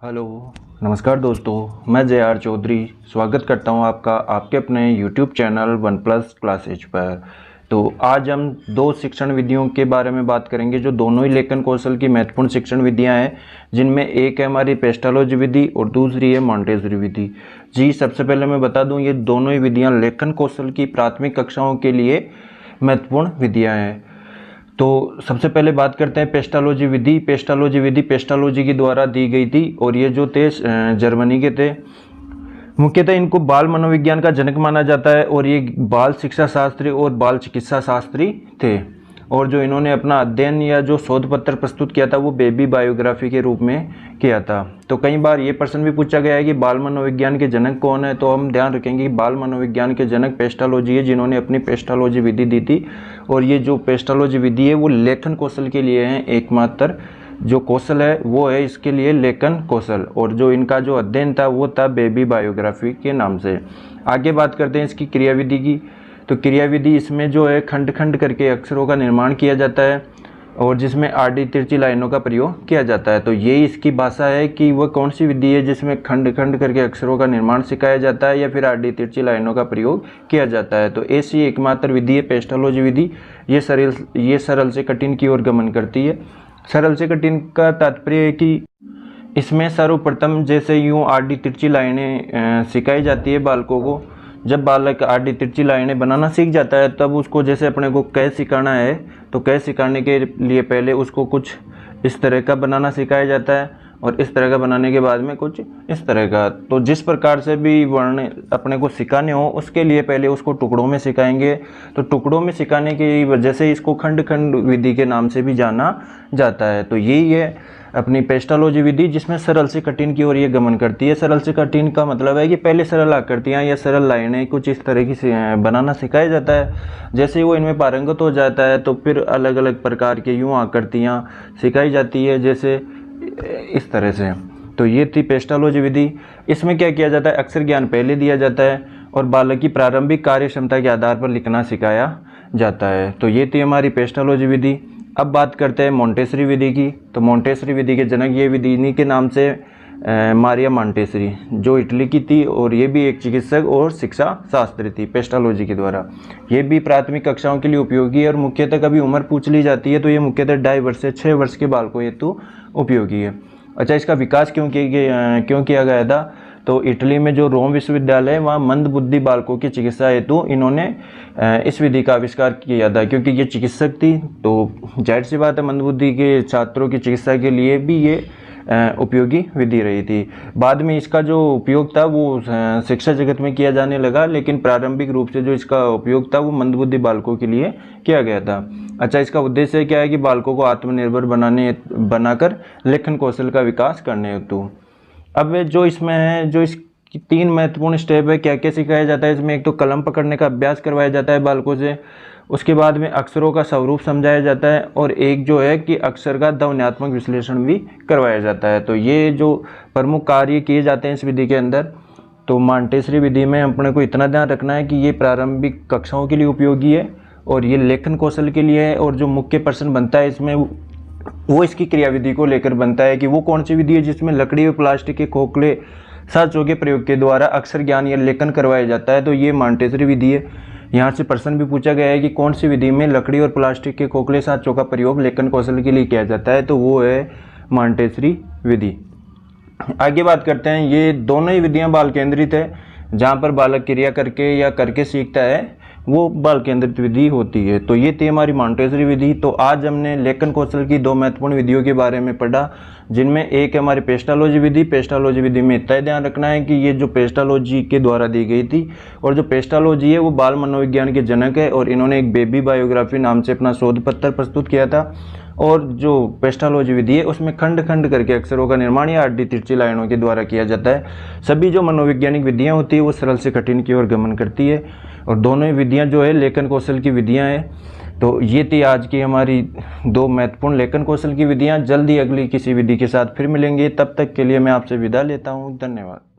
Hello, नमस्कार दोस्तों। मैं जे.आर. चौधरी स्वागत करता हूं आपका आपके अपने YouTube channel one plus classes पर। तो आज हम दो शिक्षण विधियों के बारे में बात करेंगे जो दोनों ही लेखन कौशल की महत्वपूर्ण शिक्षण विधियां हैं, जिनमें एक है हमारी पेस्टालॉजी विधि और दूसरी है मॉन्टेसरी विधि। जी, सबसे पहले मैं बता दूं, ये दोनों ही विधियाँ लेखन कौशल की प्राथमिक कक्षाओं के लिए महत्वपूर्ण विधियाँ हैं। तो सबसे पहले बात करते हैं पेस्टालॉजी विधि। पेस्टालॉजी विधि पेस्टालॉजी के द्वारा दी गई थी और ये जो थे जर्मनी के थे। मुख्यतः इनको बाल मनोविज्ञान का जनक माना जाता है और ये बाल शिक्षा शास्त्री और बाल चिकित्सा शास्त्री थे। और जो इन्होंने अपना अध्ययन या जो शोध पत्र प्रस्तुत किया था वो बेबी बायोग्राफी के रूप में किया था। तो कई बार ये प्रश्न भी पूछा गया है कि बाल मनोविज्ञान के जनक कौन है, तो हम ध्यान रखेंगे कि बाल मनोविज्ञान के जनक पेस्टालॉजी है, जिन्होंने अपनी पेस्टालॉजी विधि दी थी। और ये जो पेस्टालॉजी विधि है वो लेखन कौशल के लिए है, एकमात्र जो कौशल है वो है इसके लिए लेखन कौशल। और जो इनका जो अध्ययन था वो था बेबी बायोग्राफी के नाम से। आगे बात करते हैं इसकी क्रियाविधि की। तो क्रियाविधि इसमें जो है खंड खंड करके अक्षरों का निर्माण किया जाता है और जिसमें आड़ी तिरछी लाइनों का प्रयोग किया जाता है। तो ये इसकी भाषा है कि वह कौन सी विधि है जिसमें खंड खंड करके अक्षरों का निर्माण सिखाया जाता है या फिर आड़ी तिरछी लाइनों का प्रयोग किया जाता है। तो ऐसी एकमात्र विधि है पेस्टालॉजी विधि। ये सरल से कठिन की ओर गमन करती है। सरल से कठिन का तात्पर्य है कि इसमें सर्वप्रथम जैसे यूँ आड़ी तिरछी लाइनें सिखाई जाती है बालकों को। जब बालक आड़ी तिरछी लाइनें बनाना सीख जाता है तब उसको जैसे अपने को कै सिखाना है, तो कै सिखाने के लिए पहले उसको कुछ इस तरह का बनाना सिखाया जाता है और इस तरह का बनाने के बाद में कुछ इस तरह का। तो जिस प्रकार से भी वर्ण अपने को सिखाने हो उसके लिए पहले उसको टुकड़ों में सिखाएंगे। तो टुकड़ों में सिखाने की वजह से इसको खंड खंड विधि के नाम से भी जाना जाता है। तो यही है अपनी पेस्टालॉजी विधि जिसमें सरल से कठिन की ओर ये गमन करती है। सरल से कठिन का मतलब है कि पहले सरल आकृतियाँ या सरल लाइनें कुछ इस तरह की बनाना सिखाया जाता है। जैसे ही वो इनमें पारंगत हो जाता है तो फिर अलग अलग प्रकार के यूँ आकृतियाँ सिखाई जाती है, जैसे इस तरह से। तो ये थी पेस्टालॉजी विधि। इसमें क्या किया जाता है, अक्षर ज्ञान पहले दिया जाता है और बालक की प्रारंभिक कार्य क्षमता के आधार पर लिखना सिखाया जाता है। तो ये थी हमारी पेस्टालॉजी विधि। अब बात करते हैं मॉन्टेसरी विधि की। तो मॉन्टेसरी विधि के जनक ये विधि इन्हीं के नाम से मारिया मॉन्टेसरी, जो इटली की थी और ये भी एक चिकित्सक और शिक्षा शास्त्री थी पेस्टालॉजी के द्वारा। ये भी प्राथमिक कक्षाओं के लिए उपयोगी है और मुख्यतः कभी उम्र पूछ ली जाती है तो ये मुख्यतः 2.5 वर्ष से 6 वर्ष के बालकों हेतु उपयोगी है। अच्छा, इसका विकास क्यों किया गया था, तो इटली में जो रोम विश्वविद्यालय है वहाँ मंद बुद्धि बालकों की चिकित्सा हेतु इन्होंने इस विधि का आविष्कार किया था। क्योंकि ये चिकित्सक थी तो जाहिर सी बात है मंद बुद्धि के छात्रों की चिकित्सा के लिए भी ये उपयोगी विधि रही थी। बाद में इसका जो उपयोग था वो शिक्षा जगत में किया जाने लगा, लेकिन प्रारंभिक रूप से जो इसका उपयोग था वो मंद बुद्धि बालकों के लिए किया गया था। अच्छा, इसका उद्देश्य क्या है कि बालकों को आत्मनिर्भर बनाकर लेखन कौशल का विकास करने हेतु। अब जो इसमें है, जो इसकी 3 महत्वपूर्ण स्टेप है, क्या क्या सिखाया जाता है इसमें। एक तो कलम पकड़ने का अभ्यास करवाया जाता है बालकों से, उसके बाद में अक्षरों का स्वरूप समझाया जाता है और एक जो है कि अक्षर का ध्वन्यात्मक विश्लेषण भी करवाया जाता है। तो ये जो प्रमुख कार्य किए जाते हैं इस विधि के अंदर। तो मॉन्टेसरी विधि में अपने को इतना ध्यान रखना है कि ये प्रारंभिक कक्षाओं के लिए उपयोगी है और ये लेखन कौशल के लिए है। और जो मुख्य प्रश्न बनता है इसमें वो इसकी क्रियाविधि को लेकर बनता है कि वो कौन सी विधि है जिसमें लकड़ी और प्लास्टिक के खोखले साँचों के प्रयोग के द्वारा अक्षर ज्ञान या लेखन करवाया जाता है। तो ये मॉन्टेसरी विधि है। यहाँ से प्रश्न भी पूछा गया है कि कौन सी विधि में लकड़ी और प्लास्टिक के खोखले साँचों का प्रयोग लेखन कौशल के लिए किया जाता है, तो वो है मॉन्टेसरी विधि। आगे बात करते हैं, ये दोनों ही विधियाँ बाल केंद्रित है। जहाँ पर बालक क्रिया करके या करके सीखता है वो बाल केंद्रित विधि होती है। तो ये थी हमारी मॉन्टेसरी विधि। तो आज हमने लेखन कौशल की 2 महत्वपूर्ण विधियों के बारे में पढ़ा, जिनमें एक है हमारी पेस्टालॉजी विधि। पेस्टालॉजी विधि में इतना ध्यान रखना है कि ये जो पेस्टालॉजी के द्वारा दी गई थी और जो पेस्टालॉजी है वो बाल मनोविज्ञान के जनक है और इन्होंने एक बेबी बायोग्राफी नाम से अपना शोध पत्र प्रस्तुत किया था। और जो पेस्टालॉजी विधि है उसमें खंड खंड करके अक्षरों का निर्माण या आड़ी तिरछी लाइनों के द्वारा किया जाता है। सभी जो मनोवैज्ञानिक विधियाँ होती है वो सरल से कठिन की ओर गमन करती है और दोनों ही विधियाँ जो है लेखन कौशल की विधियाँ हैं। तो ये थी आज की हमारी 2 महत्वपूर्ण लेखन कौशल की विधियाँ। जल्दी अगली किसी विधि के साथ फिर मिलेंगे, तब तक के लिए मैं आपसे विदा लेता हूँ। धन्यवाद।